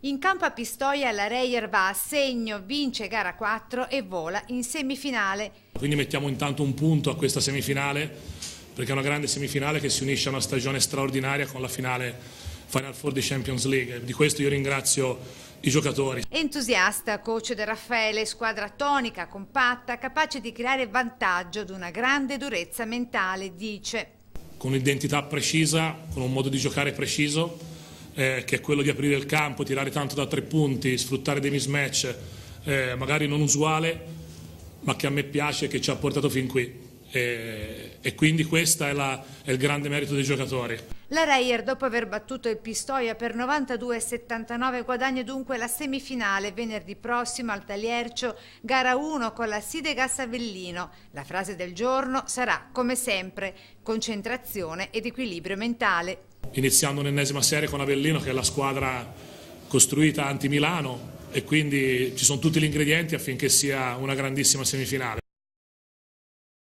In campo a Pistoia la Reyer va a segno, vince gara 4 e vola in semifinale. Quindi mettiamo intanto un punto a questa semifinale, perché è una grande semifinale che si unisce a una stagione straordinaria con la finale Final Four di Champions League. Di questo io ringrazio i giocatori. Entusiasta, coach De Raffaele, squadra tonica, compatta, capace di creare vantaggio ad una grande durezza mentale, dice. Con un'identità precisa, con un modo di giocare preciso, che è quello di aprire il campo, tirare tanto da 3 punti, sfruttare dei mismatch, magari non usuale, ma che a me piace e che ci ha portato fin qui. E quindi questo è il grande merito dei giocatori. La Reyer, dopo aver battuto il Pistoia per 92-79, guadagna dunque la semifinale venerdì prossimo al Taliercio, gara 1 con la Sidegas Avellino. La frase del giorno sarà, come sempre, concentrazione ed equilibrio mentale. Iniziando un'ennesima serie con Avellino, che è la squadra costruita anti-Milano, e quindi ci sono tutti gli ingredienti affinché sia una grandissima semifinale.